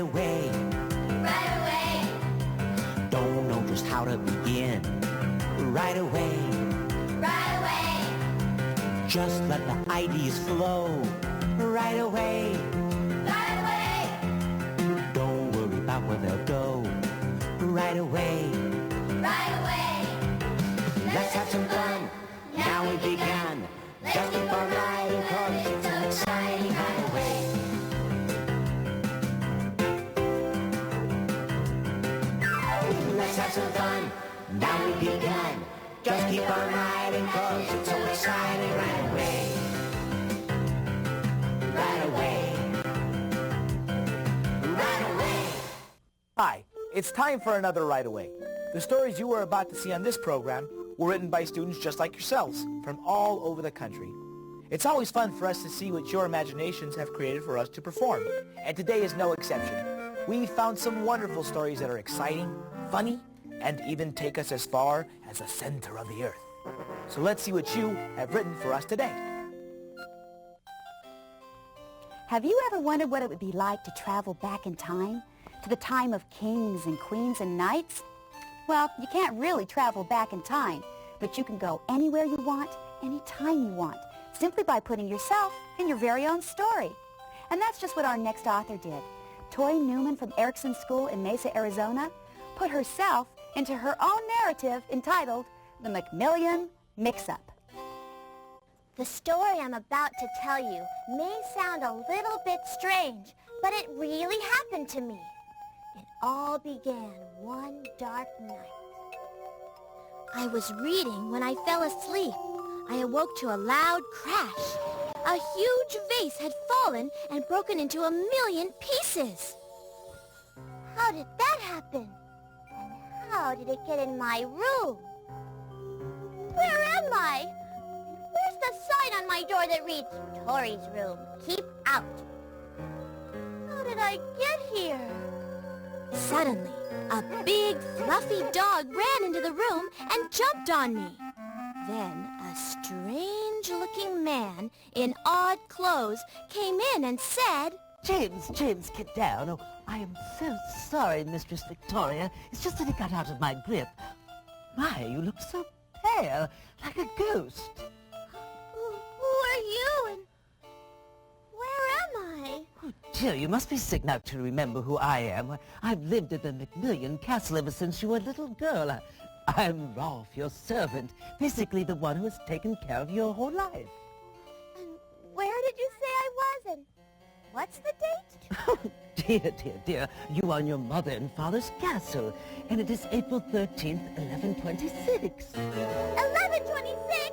away. Right away. Don't know just how to begin. Right away. Right away. Just let the ideas flow. Right away. Right away. Don't worry about where they'll go. Right away. Right away. Let's have some fun. Now we began. Just keep on riding 'cause it's so exciting. Right away. Let's have some fun. Now we began. Just keep on riding 'cause it's so exciting. Right away. Right away. Right away. Hi, it's time for another Right Away. The stories you are about to see on this program were written by students just like yourselves from all over the country. It's always fun for us to see what your imaginations have created for us to perform, and today is no exception. We found some wonderful stories that are exciting, funny, and even take us as far as the center of the earth. So let's see what you have written for us today. Have you ever wondered what it would be like to travel back in time, to the time of kings and queens and knights? Well, you can't really travel back in time, but you can go anywhere you want, anytime you want, simply by putting yourself in your very own story. And that's just what our next author did. Toy Newman from Erickson School in Mesa, Arizona, put herself into her own narrative entitled The McMillian Mix-Up. The story I'm about to tell you may sound a little bit strange, but it really happened to me. It all began one dark night. I was reading when I fell asleep. I awoke to a loud crash. A huge vase had fallen and broken into 1,000,000 pieces. How did that happen? And how did it get in my room? Where am I? Where's the sign on my door that reads, Tori's room, keep out? How did I get here? Suddenly, a big, fluffy dog ran into the room and jumped on me. Then, a strange-looking man in odd clothes came in and said, James, get down. Oh, I am so sorry, Mistress Victoria. It's just that he got out of my grip. My, you look so pale, like a ghost. Who are you and where am I? Oh, dear, you must be sick not to remember who I am. I've lived at the McMillian Castle ever since you were a little girl. I'm Rolf, your servant, basically the one who has taken care of your whole life. And where did you say I was and what's the date? Oh, dear, you are in your mother and father's castle, and it is April 13th, 1126. 1126?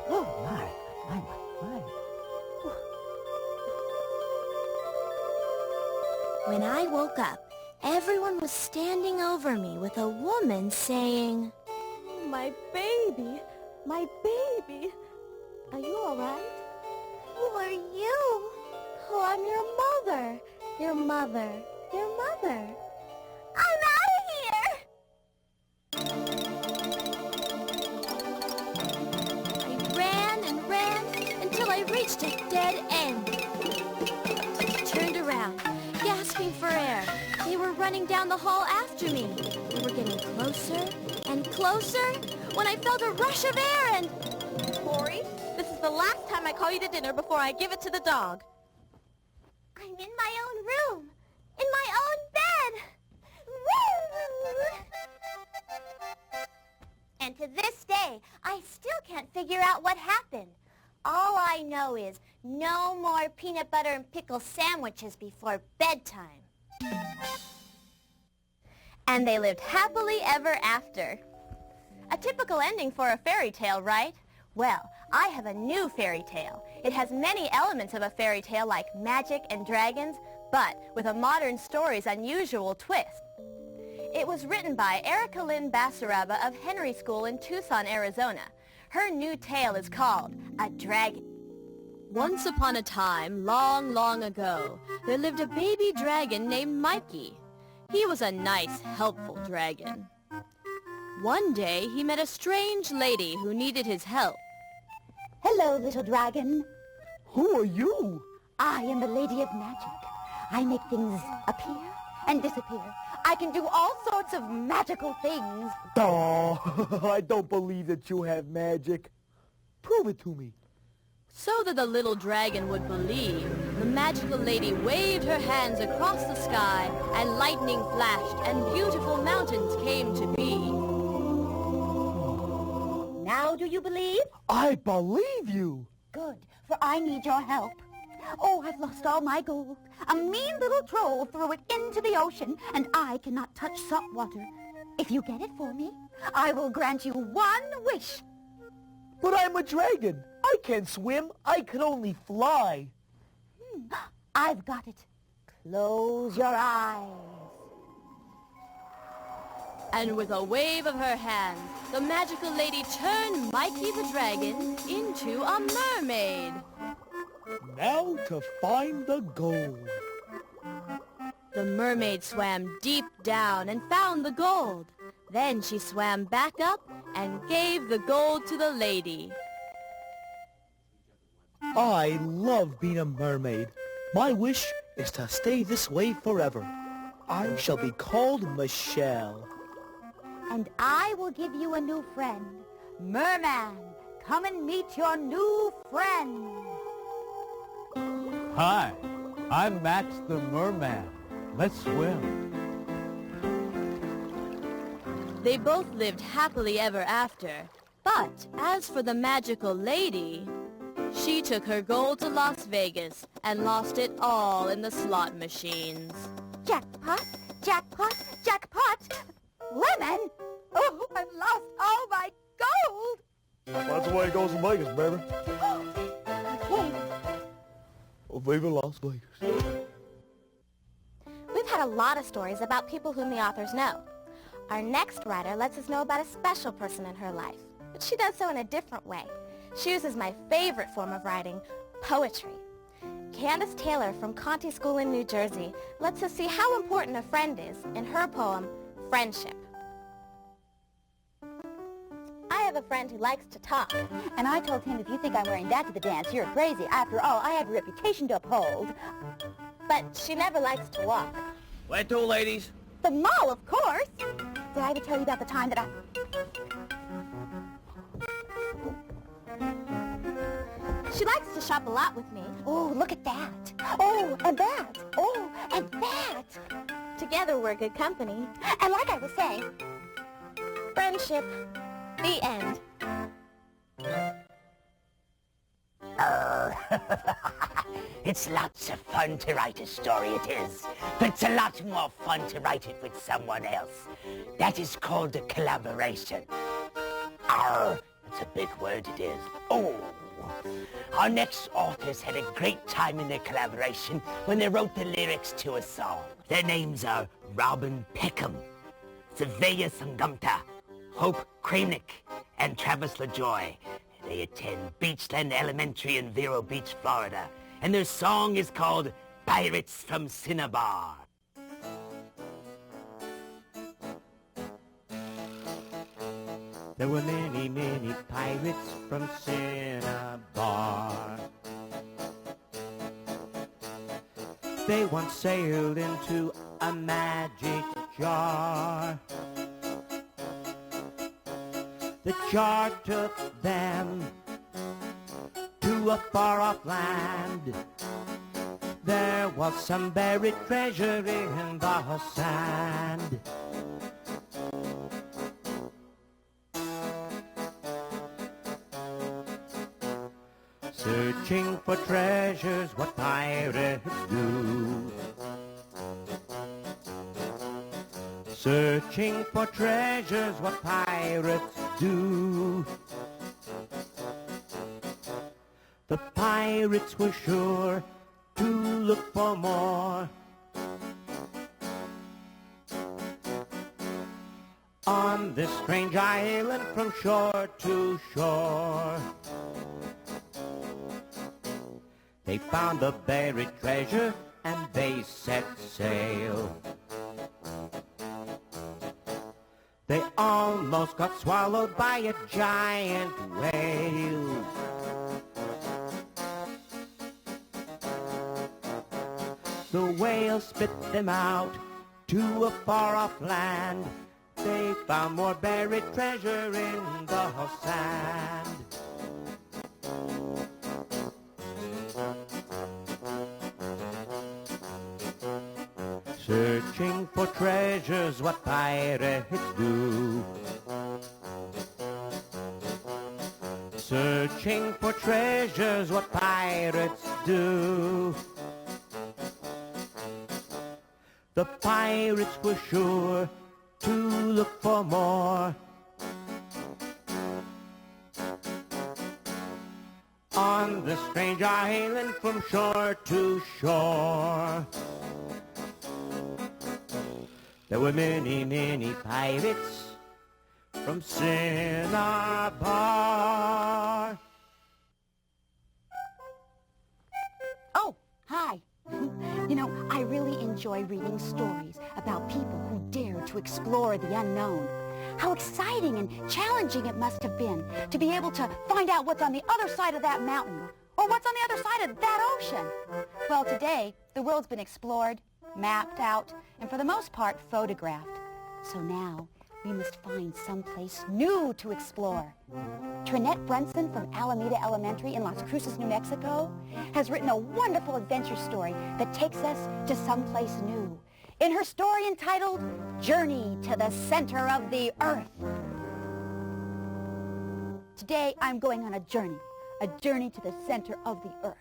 Oh, my. When I woke up, everyone was standing over me with a woman saying, "Oh, my baby. Are you all right? Who are you?" "Oh, I'm your mother. Your mother. I'm out of here!" I ran and ran until I reached a dead end. I turned around, gasping for air. They were running down the hall after me. They were getting closer and closer when I felt a rush of air and... Tori, this is the last time I call you to dinner before I give it to the dog. I'm in my own room, in my own bed. And to this day, I still can't figure out what happened. All I know is no more peanut butter and pickle sandwiches before bedtime. And they lived happily ever after. A typical ending for a fairy tale, right? Well, I have a new fairy tale. It has many elements of a fairy tale like magic and dragons, but with a modern story's unusual twist. It was written by Erica Lynn Basaraba of Henry School in Tucson, Arizona. Her new tale is called A Dragon. Once upon a time, long, long ago, there lived a baby dragon named Mikey. He was a nice, helpful dragon. One day, he met a strange lady who needed his help. Hello, little dragon. Who are you? I am the Lady of Magic. I make things appear and disappear. I can do all sorts of magical things. Oh, I don't believe that you have magic. Prove it to me. So that the little dragon would believe, the magical lady waved her hands across the sky, and lightning flashed, and beautiful mountains came to be. Now do you believe? I believe you. Good, for I need your help. Oh, I've lost all my gold. A mean little troll threw it into the ocean, and I cannot touch salt water. If you get it for me, I will grant you one wish. But I'm a dragon. I can't swim. I can only fly. I've got it. Close your eyes. And with a wave of her hand, the magical lady turned Mikey the dragon into a mermaid. Now to find the gold. The mermaid swam deep down and found the gold. Then she swam back up and gave the gold to the lady. I love being a mermaid. My wish is to stay this way forever. I shall be called Michelle. And I will give you a new friend. Merman, come and meet your new friend. Hi, I'm Max the Merman. Let's swim. They both lived happily ever after. But as for the magical lady, she took her gold to Las Vegas and lost it all in the slot machines. Jackpot, jackpot, jackpot. Lemon! Oh, I've lost all my gold. That's the way it goes in Vegas, baby. Okay. Viva Las Vegas. We've had a lot of stories about people whom the authors know. Our next writer lets us know about a special person in her life, but she does so in a different way. She uses my favorite form of writing, poetry. Candace Taylor from Conti School in New Jersey lets us see how important a friend is in her poem, Friendship. I have a friend who likes to talk. And I told him, if you think I'm wearing that to the dance, you're crazy. After all, I have a reputation to uphold. But she never likes to walk. Where to, ladies? The mall, of course. Did I ever tell you about the time that I... She likes to shop a lot with me. Oh, look at that. Oh, and that. Oh, and that. Together we're good company. And like I was saying, friendship, the end. It's lots of fun to write a story, it is. But it's a lot more fun to write it with someone else. That is called a collaboration. Arr, that's a big word, it is. Oh. Our next authors had a great time in their collaboration when they wrote the lyrics to a song. Their names are Robin Peckham, Savea Sangamta, Hope Kranick, and Travis LaJoy. They attend Beachland Elementary in Vero Beach, Florida, and their song is called Pirates from Cinnabar. There were many, many pirates from Cinnabar. They once sailed into a magic jar. The jar took them to a far-off land. There was some buried treasure in the sand. Searching for treasures, what pirates do. Searching for treasures, what pirates do. The pirates were sure to look for more. On this strange island from shore to shore. They found the buried treasure and they set sail. They almost got swallowed by a giant whale. The whales spit them out to a far-off land. They found more buried treasure in the sand. Searching for treasures, what pirates do. Searching for treasures, what pirates do. The pirates were sure to look for more on the strange island from shore to shore. There were many, many pirates from Cinnabar. Oh, hi. You know, I really enjoy reading stories about people who dare to explore the unknown. How exciting and challenging it must have been to be able to find out what's on the other side of that mountain or what's on the other side of that ocean. Well, today, the world's been explored, mapped out, and for the most part, photographed. So now, we must find someplace new to explore. Trinette Brunson from Alameda Elementary in Las Cruces, New Mexico, has written a wonderful adventure story that takes us to someplace new. In her story entitled, Journey to the Center of the Earth. Today, I'm going on a journey to the center of the Earth.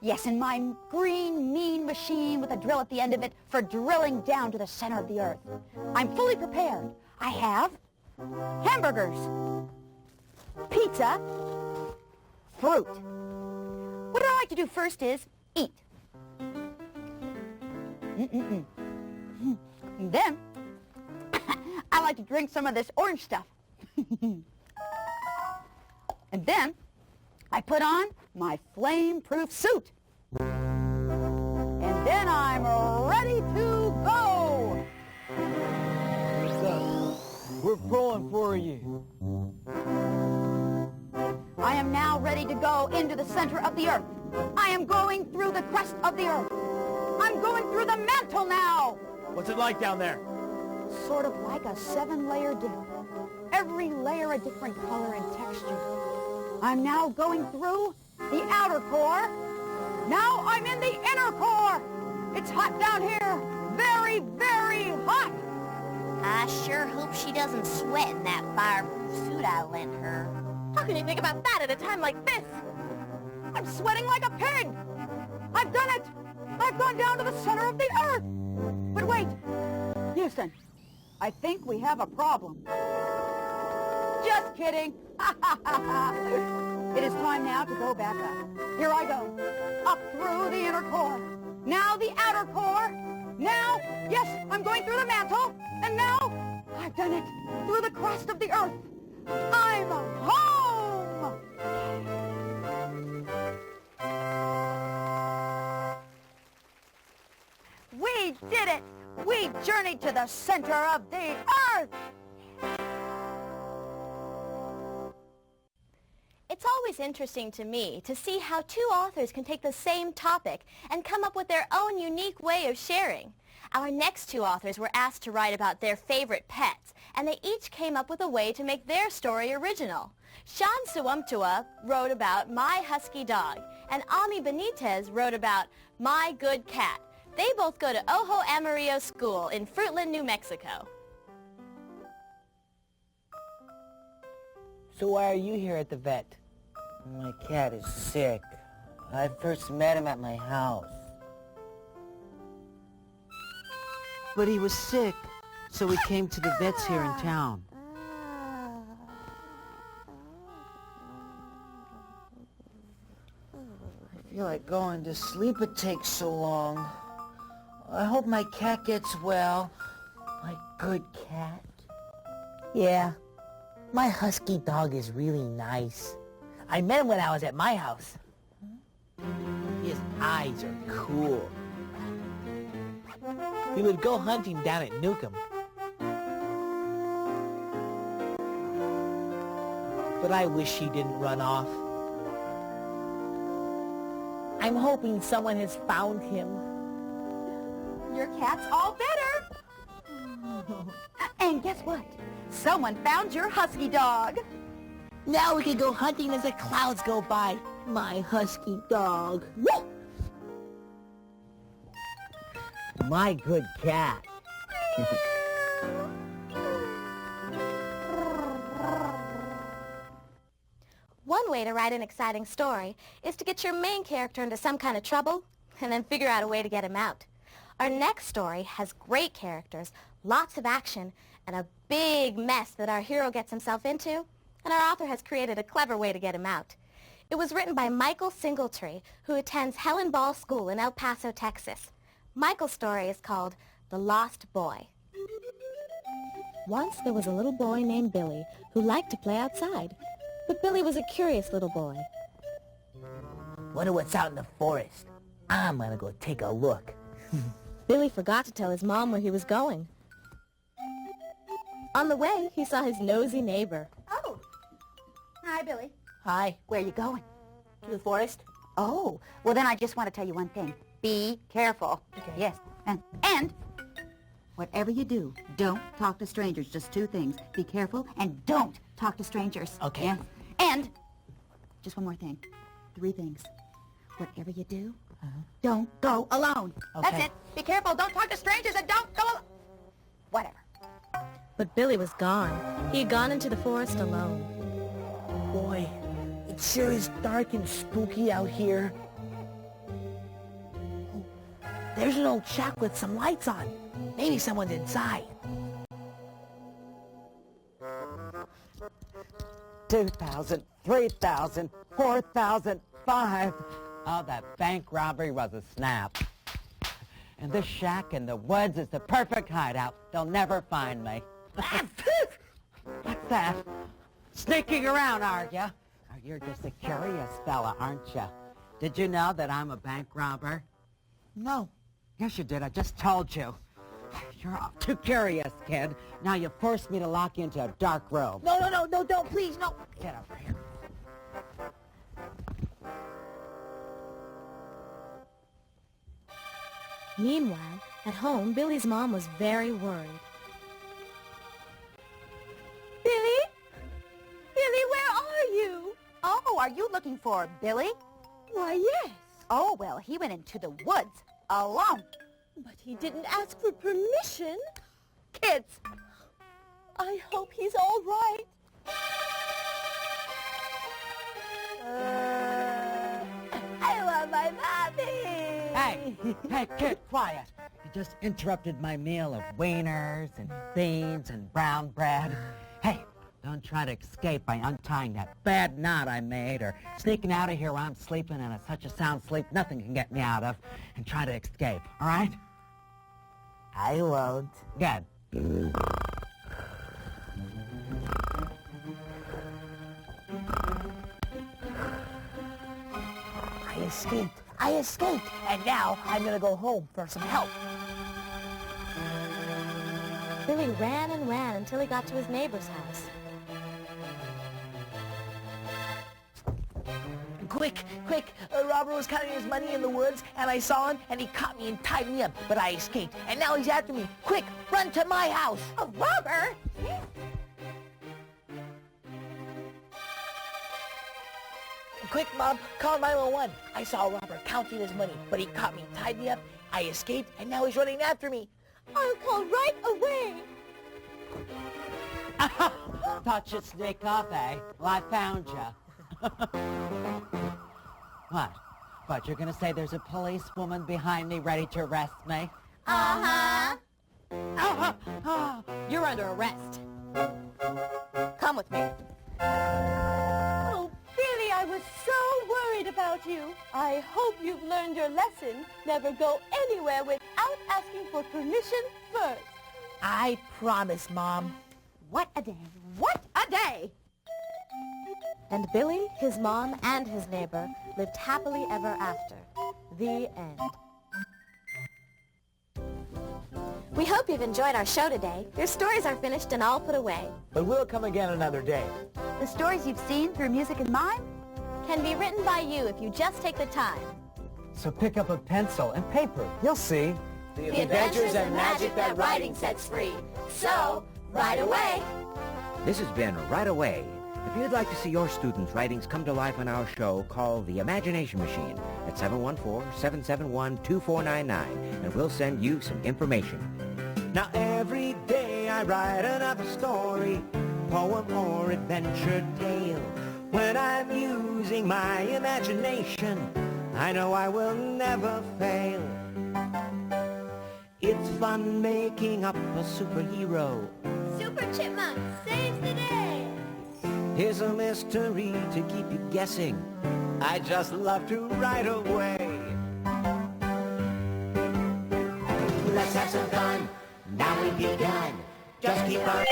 Yes, in my green, mean machine with a drill at the end of it for drilling down to the center of the Earth. I'm fully prepared. I have hamburgers, pizza, fruit. What I like to do first is eat. And then, I like to drink some of this orange stuff. And then, I put on my flame-proof suit. And then I'm ready to go. We're pulling for you. I am now ready to go into the center of the Earth. I am going through the crust of the Earth. I'm going through the mantle now. What's it like down there? Sort of like a 7-layer dip. Every layer a different color and texture. I'm now going through the outer core. Now I'm in the inner core. It's hot down here. Very, very hot. I sure hope she doesn't sweat in that fireproof suit I lent her. How can you think about that at a time like this? I'm sweating like a pig. I've done it. I've gone down to the center of the Earth. But wait, Houston, I think we have a problem. Just kidding. It is time now to go back up. Here I go. Up through the inner core. Now the outer core. Now, yes, I'm going through the mantle. And now, I've done it through the crust of the Earth. I'm home! We did it! We journeyed to the center of the Earth! It's always interesting to me to see how two authors can take the same topic and come up with their own unique way of sharing. Our next two authors were asked to write about their favorite pets, and they each came up with a way to make their story original. Sean Suwumtua wrote about My Husky Dog, and Ami Benitez wrote about My Good Cat. They both go to Ojo Amarillo School in Fruitland, New Mexico. So why are you here at the vet? My cat is sick. I first met him at my house. But he was sick, so we came to the vets here in town. I feel like going to sleep. It takes so long. I hope my cat gets well. My good cat. Yeah, my husky dog is really nice. I met him when I was at my house. His eyes are cool. We would go hunting down at Newcomb. But I wish he didn't run off. I'm hoping someone has found him. Your cat's all better. And guess what? Someone found your husky dog. Now we can go hunting as the clouds go by. My husky dog. Woo! My good cat. One way to write an exciting story is to get your main character into some kind of trouble and then figure out a way to get him out. Our next story has great characters, lots of action, and a big mess that our hero gets himself into, and our author has created a clever way to get him out. It was written by Michael Singletree, who attends Helen Ball School in El Paso, Texas. Michael's story is called The Lost Boy. Once there was a little boy named Billy who liked to play outside. But Billy was a curious little boy. Wonder what's out in the forest. I'm gonna go take a look. Billy forgot to tell his mom where he was going. On the way, he saw his nosy neighbor. Oh. Hi, Billy. Hi. Where are you going? To the forest? Oh, well then I just want to tell you one thing. Be careful. Okay. Yes. And whatever you do, don't talk to strangers. Just two things. Be careful and don't talk to strangers. Okay. Yes? And just one more thing. Three things. Whatever you do, don't go alone. Okay. That's it. Be careful. Don't talk to strangers and don't go alone. Whatever. But Billy was gone. He had gone into the forest alone. Boy, it sure is dark and spooky out here. Oh, there's an old shack with some lights on. Maybe someone's inside. 2,000, 3,000, 4,000, 5. Oh, that bank robbery was a snap. And this shack in the woods is the perfect hideout. They'll never find me. What's that? Sneaking around, are you? Oh, you're just a curious fella, aren't you? Did you know that I'm a bank robber? No. Yes, you did. I just told you. You're too curious, kid. Now you forced me to lock you into a dark room. No, don't, please, no. Get over here. Meanwhile, at home, Billy's mom was very worried. Billy? Billy, where are you? Oh, are you looking for Billy? Why, yes. Oh, well, he went into the woods alone. But he didn't ask for permission. Kids. I hope he's all right. I want my mommy. Hey, kid, quiet. You just interrupted my meal of wieners and beans and brown bread. Hey, don't try to escape by untying that bad knot I made or sneaking out of here while I'm sleeping in such a sound sleep nothing can get me out of and try to escape, all right? I won't. Good. I escaped, and now I'm gonna go home for some help. Billy ran and ran until he got to his neighbor's house. Quick, a robber was counting his money in the woods, and I saw him, and he caught me and tied me up, but I escaped, and now he's after me. Quick, run to my house. A robber? Quick, Mom, call 911. I saw a robber counting his money, but he caught me, tied me up, I escaped, and now he's running after me. I'll call right away. Thought you'd sneak off, eh? Well, I found you. What? What, you're gonna say there's a policewoman behind me ready to arrest me? Uh-huh. You're under arrest. Come with me. Oh, Billy, I was so worried about you. I hope you've learned your lesson. Never go anywhere without asking for permission first. I promise, Mom. What a day. What a day. And Billy, his mom, and his neighbor lived happily ever after. The end. We hope you've enjoyed our show today. Your stories are finished and all put away. But we'll come again another day. The stories you've seen through music and mime Can be written by you if you just take the time. So pick up a pencil and paper. You'll see. The adventures and magic that writing sets free. So, write away. This has been Right Away. If you'd like to see your students' writings come to life on our show, call the Imagination Machine at 714-771-2499, and we'll send you some information. Now every day I write another story, poem or adventure tale. When I'm using my imagination, I know I will never fail. It's fun making up a superhero. Super Chipmunk saves the day. Here's a mystery to keep you guessing. I just love to write away. Let's have some fun. Now we've begun. Just keep on.